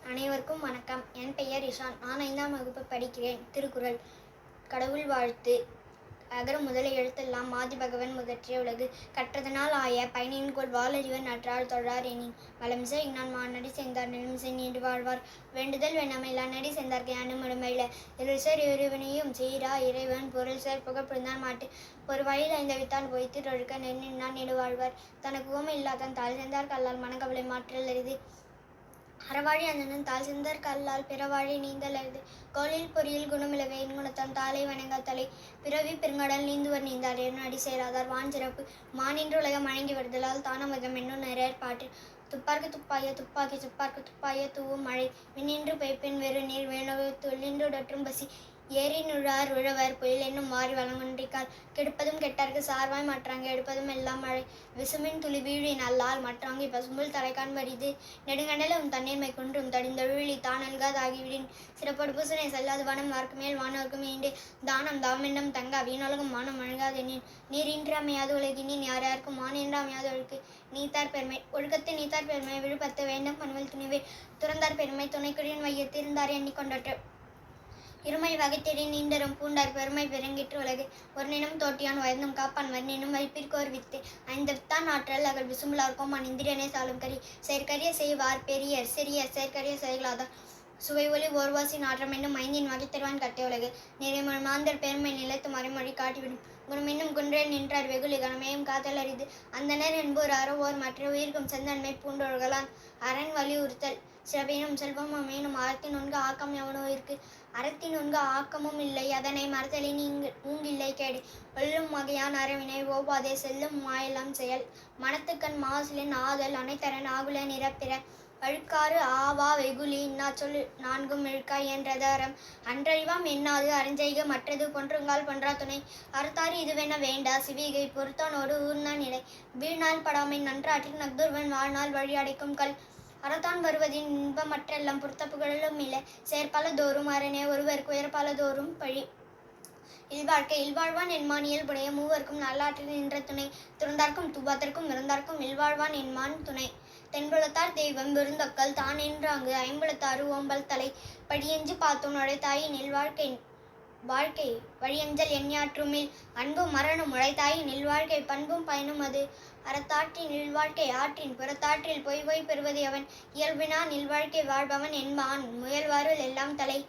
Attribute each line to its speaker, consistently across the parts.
Speaker 1: அனைவருக்கும் வணக்கம். என் பெயர் இஷான். நான் 5ஆம் வகுப்பு படிக்கிறேன். திருக்குறள். கடவுள் வாழ்த்து. அகர முதல எழுத்தெல்லாம் ஆதிபகவன் முதற்றிய உலகு கற்றதனால் ஆய பயனின்கொள் வாளறிவர் நற்றால் தொழார் எனின் வளமிசை இன்னான் மானடி சேர்ந்தார் நிலமிசை நீண்டு வாழ்வார் வேண்டுதல் வேண்டாமையில்லா நடி சேர்ந்தார்க்கு அனுமடுமையில இருள்சேர் இறைவனையும் சீரா இறைவன் பொருள் சேர் புகழ்புரிந்தான் மாட்டு ஒரு வழியில் ஐந்தவித்தான் பொய்த்து ஒழுக்க நெருநின்னான் நெடு வாழ்வார் தனக்கு உவமை இல்லாதான் தாழ் சேர்ந்தார் கல்லால் மனக்கவலை மாற்றல் அரிது அறவாழி அந்தணன் தாழ் சேர்ந்தார் கல்லால் பிறவாழி நீந்தல் அரிது கோளில் பொறியில் குணமிலவே இன்குணத்தான் தாளை வணங்கா தலை பிறவி பெருங்கடல் நீந்துவர் நீந்தார் அடி சேராதார் வான் சிறப்பு மானின்று உலகம் வழங்கி வருதலால் தானமதம் என்னும் நிறையற்பாட்டு துப்பார்க்கு துப்பாய துப்பாக்கி துப்பார்க்கு துப்பாய தூவும் மழை விண்ணின்று பெய்ப்பின் வெறு நீர் வேணவு தொல்லின்று டற்றும் பசி ஏறி நுழார் உழவர் புயல் என்னும் மாறி வளங்கொன்றிக்கால் கெடுப்பதும் கெட்டார்க்கு சார்வாய் மற்றாங்க எடுப்பதும் எல்லாம் மழை விசுமின் துளி வீழி நல்லால் மற்றாங்கி பசும்புல் தலைக்கான் வரிது நெடுங்கடலும் தண்ணீர்மை குன்றும் தடிந்தொழுவிழி தானல்காதாகிவிடின் சிறப்பொடு பூசனை செல்லாது வனம் வார்க்கு மேல் வானோர்க்கும் ஈண்டு தானம் தாமென்னும் தங்க வீணொலகம் வானம் அழுகாதெனின் நீரின்று அமையாது உலகினின் யார் யாருக்கும் வான் என்று அமையாது ஒழுக்கு நீத்தார் பெருமை ஒழுக்கத்து நீத்தார் பெருமை விழுப்பத்து வேண்டும் பண்பல் துணிவே துறந்தார் பெருமை துணைக்குடியின் வையத்து இருந்தார் எண்ணிக்கொண்டற்று இருமை வகைத்தெறி நீண்டரும் பூண்டார் பெருமை பெருங்கிற்று உலகு ஒரு நினம் தோட்டியான் வயந்தும் காப்பான் வர்ணினும் வைப்பிற்கோர் வித்து ஐந்து வித்தான் ஆற்றல் அகல் விசும்புலார்க்கும் இந்திரனே சாலும் கரி செயற்கரிய செய்வார் பெரியர் சிறியர் செயற்கரிய செயலாதார் சுவை ஒளி ஓர்வாசி நாற்றம் என்னும் ஐந்தின் வகைத்தருவான் கட்டிய உலகு நிறைமொழி மாந்தர் பெருமை நிலைத்து மறைமொழி காட்டிவிடும் குணம் என்னும் குன்றே நின்றார் வெகுளி கணமேயும் காத்தல் அரிது அந்தனர் என்போர் அறவோர் மற்ற உயிர்க்கும் செந்தன்மை பூண்டொழுகலான் அரண் வலியுறுத்தல் சிறப்பினும் செல்வமும் அமையினும் அறத்தின் ஒன்கு ஆக்கம் எவனோ இருக்கு அறத்தின் ஒன்கு ஆக்கமும் இல்லை அதனை மறுத்தலின் ஊங்கில்லை கேடு வெல்லும் வகையான் அறவினை ஓவாதே செல்லும் மாயெல்லாம் செயல் மனத்துக்கண் மாசிலின் ஆதல் அனைத்தரன் ஆகுல நிரப்பிற அழுக்காறு ஆவா வெகுளி இன்னாச்சொல் நான்கும் இழுக்காய் என்றது அறம் அன்றறிவாம் எண்ணாது அறஞ்செய்க மற்றது கொன்றுங்கால் பன்றா துணை அறுத்தாறு இதுவென வேண்டா சிவிகை பொறுத்தானோடு ஊர்ந்தான் நிலை வீழ்நாள் படாமை நன்றாற்றில் நக்துர்வன் வாழ்நாள் வழி அடைக்கும் கல் அறத்தான் வருவதின் இன்பமற்றெல்லாம் பொறுத்த புகழும் இல்லை செயற்பல தோறும் அரணே ஒருவருக்கு உயர்பல தோறும் பழி இல்வாழ்க்கை இல்வாழ்வான் என்மான் இயல்புடைய மூவர்க்கும் நல்லாற்றில் நின்ற துணை துறந்தார்க்கும் துபாத்திற்கும் இருந்தார்க்கும் இல்வாழ்வான் என்மான் துணை தென்புலத்தார் தெய்வம் விருந்தொக்கல் தான் என்றாங்கு ஐம்புலத்தாறு ஓம்பல் தலை படியெஞ்சு பார்த்தோன் உழைத்தாயின் வாழ்க்கை வழியஞ்சல் எண்ணியாற்றுமில் அன்பும் மரணம் உழைத்தாயின் இல்வாழ்க்கை பண்பும் பயனும் அது அறத்தாற்றின் இல்வாழ்க்கை ஆற்றின் புறத்தாற்றில் பொய் பெறுவது அவன் இயல்பினான் இல்வாழ்க்கை வாழ்பவன் என்பான் முயல்வாருள் எல்லாம் தலை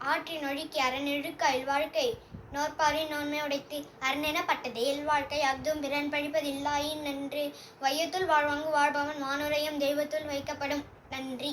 Speaker 1: ஆற்றின் ஒழுக்கி அறநெழுக்க இல்வாழ்க்கை நோற்பாரின் நோன்மை உடைத்து அரணெனப்பட்டது இல்வாழ்க்கை அஃதும் பிறன் பழிப்பதில்லாயின் நன்று வையத்துள் வாழ்வாங்கு வாழ்பவன் வானுரையும் தெய்வத்துள் வைக்கப்படும். நன்றி.